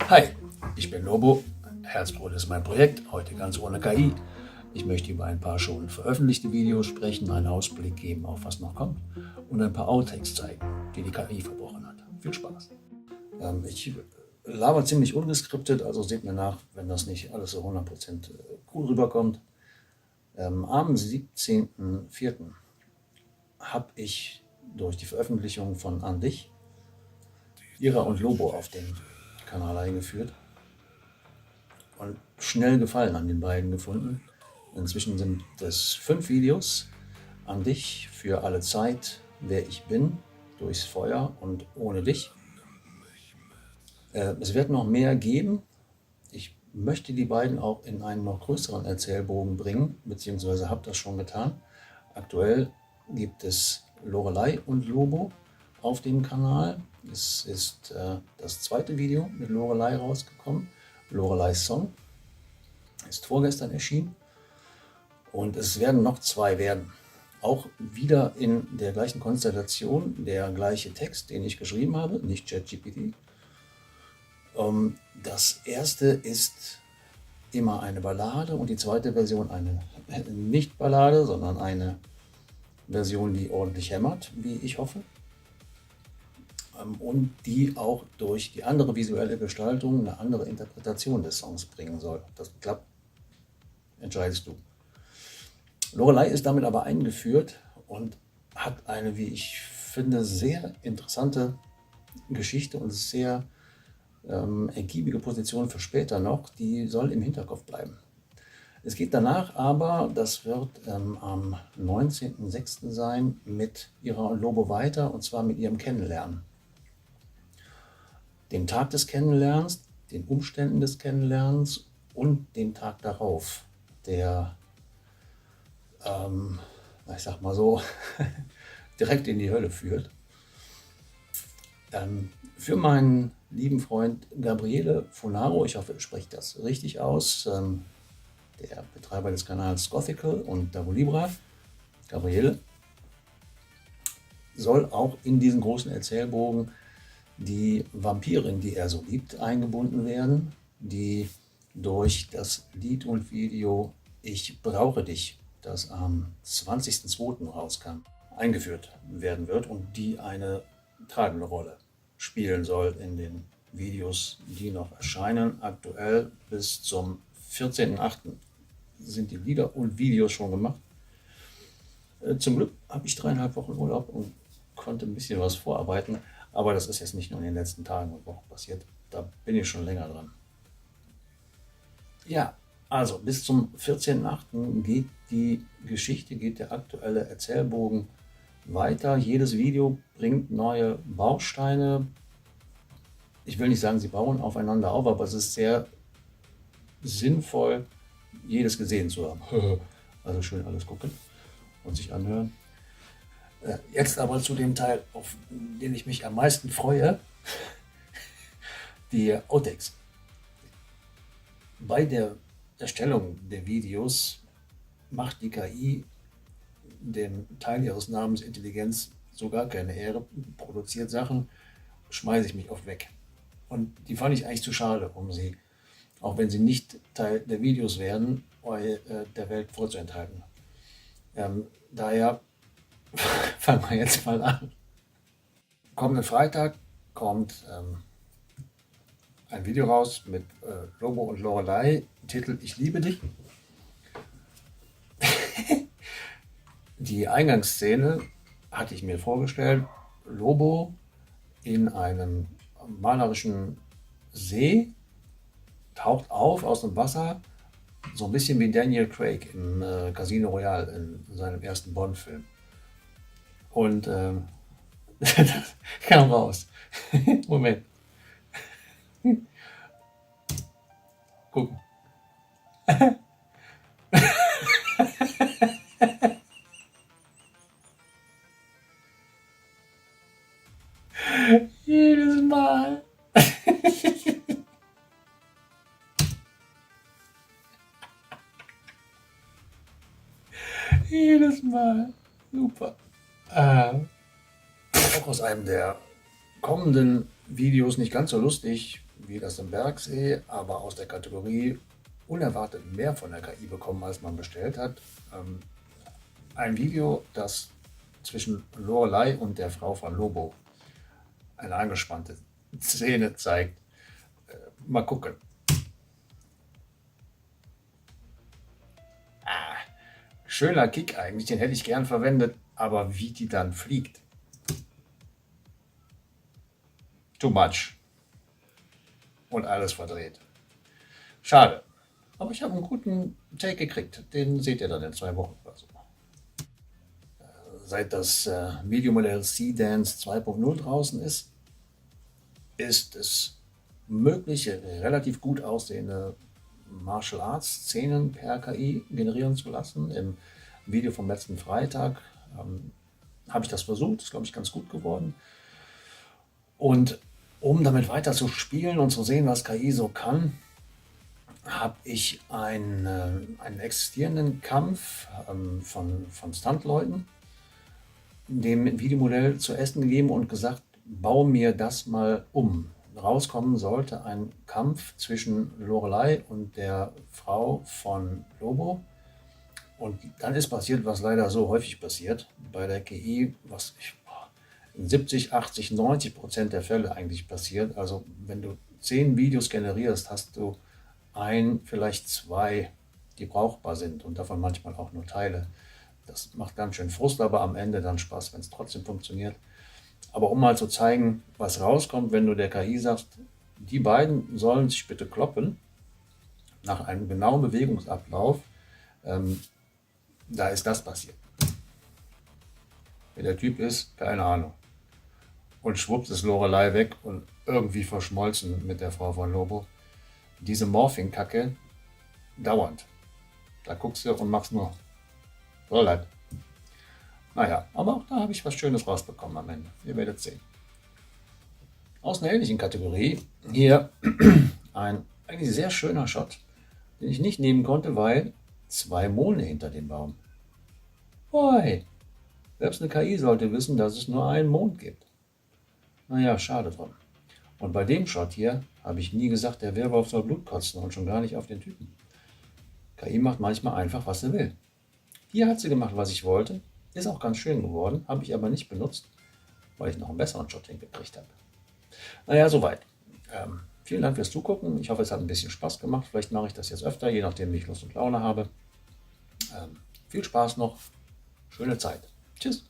Hi, ich bin Lobo. Herzblut ist mein Projekt, heute ganz ohne KI. Ich möchte über ein paar schon veröffentlichte Videos sprechen, einen Ausblick geben auf was noch kommt und ein paar Outtakes zeigen, die die KI verbrochen hat. Viel Spaß. Ich laber ziemlich ungeskriptet, also seht mir nach, wenn das nicht alles so 100% cool rüberkommt. Am 17.04. habe ich durch die Veröffentlichung von An dich Ira und Lobo auf den Kanal eingeführt und schnell Gefallen an den beiden gefunden. Inzwischen sind es 5 Videos. An dich, für alle Zeit, wer ich bin, durchs Feuer und ohne dich. Es wird noch mehr geben. Ich möchte die beiden auch in einen noch größeren Erzählbogen bringen, beziehungsweise habe das schon getan. Aktuell gibt es Lorelei und Lobo auf dem Kanal. Es ist das zweite Video mit Lorelei rausgekommen. Lorelei's Song ist vorgestern erschienen. Und es werden noch 2 werden. Auch wieder in der gleichen Konstellation, der gleiche Text, den ich geschrieben habe, nicht ChatGPT. Das erste ist immer eine Ballade und die zweite Version eine Nicht-Ballade, sondern eine Version, die ordentlich hämmert, wie ich hoffe. Und die auch durch die andere visuelle Gestaltung eine andere Interpretation des Songs bringen soll. Ob das klappt, entscheidest du. Lorelei ist damit aber eingeführt und hat eine, wie ich finde, sehr interessante Geschichte und sehr ergiebige Position für später noch. Die soll im Hinterkopf bleiben. Es geht danach aber, das wird am 19.06. sein, mit Ira und Lobo weiter, und zwar mit ihrem Kennenlernen. Dem Tag des Kennenlernens, den Umständen des Kennenlernens und dem Tag darauf, der ich sag mal so, direkt in die Hölle führt. Für meinen lieben Freund Gabriele Funaro, ich hoffe, ich spreche das richtig aus, der Betreiber des Kanals Gothical und Davo Libra, Gabriele, soll auch in diesen großen Erzählbogen die Vampirin, die er so liebt, eingebunden werden, die durch das Lied und Video Ich brauche dich, das am 20.02. rauskam, eingeführt werden wird und die eine tragende Rolle spielen soll in den Videos, die noch erscheinen. Aktuell bis zum 14.08. sind die Lieder und Videos schon gemacht. Zum Glück habe ich 3,5 Wochen Urlaub und konnte ein bisschen was vorarbeiten, aber das ist jetzt nicht nur in den letzten Tagen und Wochen passiert, da bin ich schon länger dran. Ja, also bis zum 14.08. geht die Geschichte, geht der aktuelle Erzählbogen weiter. Jedes Video bringt neue Bausteine. Ich will nicht sagen, sie bauen aufeinander auf, aber es ist sehr sinnvoll, jedes gesehen zu haben. Also schön alles gucken und sich anhören. Jetzt aber zu dem Teil, auf den ich mich am meisten freue, die Outtakes. Bei der Erstellung der Videos macht die KI dem Teil ihres Namens Intelligenz so gar keine Ehre, produziert Sachen, schmeiße ich mich oft weg. Und die fand ich eigentlich zu schade, um sie, auch wenn sie nicht Teil der Videos werden, der Welt vorzuenthalten. Daher fangen wir jetzt mal an. Kommenden Freitag kommt ein Video raus mit Lobo und Lorelei, Titel Ich liebe dich. Die Eingangsszene hatte ich mir vorgestellt, Lobo in einem malerischen See, taucht auf aus dem Wasser, so ein bisschen wie Daniel Craig im Casino Royale in seinem ersten Bond-Film. Und das kam raus. Moment. Gucken. Jedes Mal. Jedes Mal. Super. Auch aus einem der kommenden Videos nicht ganz so lustig wie das im Bergsee, aber aus der Kategorie unerwartet mehr von der KI bekommen, als man bestellt hat. Ein Video, das zwischen Lorelei und der Frau von Lobo eine angespannte Szene zeigt. Mal gucken. Schöner Kick eigentlich, den hätte ich gern verwendet, aber wie die dann fliegt. Too much. Und alles verdreht. Schade. Aber ich habe einen guten Take gekriegt. Den seht ihr dann in 2 Wochen oder so. Seit das Videomodell Seedance 2.0 draußen ist, ist es möglich, relativ gut aussehende Martial Arts Szenen per KI generieren zu lassen. Im Video vom letzten Freitag habe ich das versucht, ist glaube ich ganz gut geworden. Und um damit weiter zu spielen und zu sehen, was KI so kann, habe ich einen existierenden Kampf von Stuntleuten dem Videomodell zu essen gegeben und gesagt, bau mir das mal um. Rauskommen sollte ein Kampf zwischen Lorelei und der Frau von Lobo. Und dann ist passiert, was leider so häufig passiert bei der KI, was in 70, 80, 90% der Fälle eigentlich passiert. Also wenn du 10 Videos generierst, hast du vielleicht 2, die brauchbar sind und davon manchmal auch nur Teile. Das macht ganz schön Frust, aber am Ende dann Spaß, wenn es trotzdem funktioniert. Aber um mal zu zeigen, was rauskommt, wenn du der KI sagst, die beiden sollen sich bitte kloppen, nach einem genauen Bewegungsablauf, da ist das passiert. Wer der Typ ist, keine Ahnung. Und schwupps ist Lorelei weg und irgendwie verschmolzen mit der Frau von Lobo. Diese Morphing-Kacke, dauernd. Da guckst du und machst nur. Leid. Naja, aber auch da habe ich was Schönes rausbekommen am Ende. Ihr werdet sehen. Aus einer ähnlichen Kategorie hier ein eigentlich sehr schöner Shot, den ich nicht nehmen konnte, weil 2 Monde hinter dem Baum. Oi, selbst eine KI sollte wissen, dass es nur einen Mond gibt. Naja, schade drum. Und bei dem Shot hier habe ich nie gesagt, der Werwolf soll Blut kotzen und schon gar nicht auf den Typen. KI macht manchmal einfach, was sie will. Hier hat sie gemacht, was ich wollte. Ist auch ganz schön geworden, habe ich aber nicht benutzt, weil ich noch einen besseren Shot hingekriegt habe. Naja, soweit. Vielen Dank fürs Zugucken. Ich hoffe, es hat ein bisschen Spaß gemacht. Vielleicht mache ich das jetzt öfter, je nachdem, wie ich Lust und Laune habe. Viel Spaß noch. Schöne Zeit. Tschüss.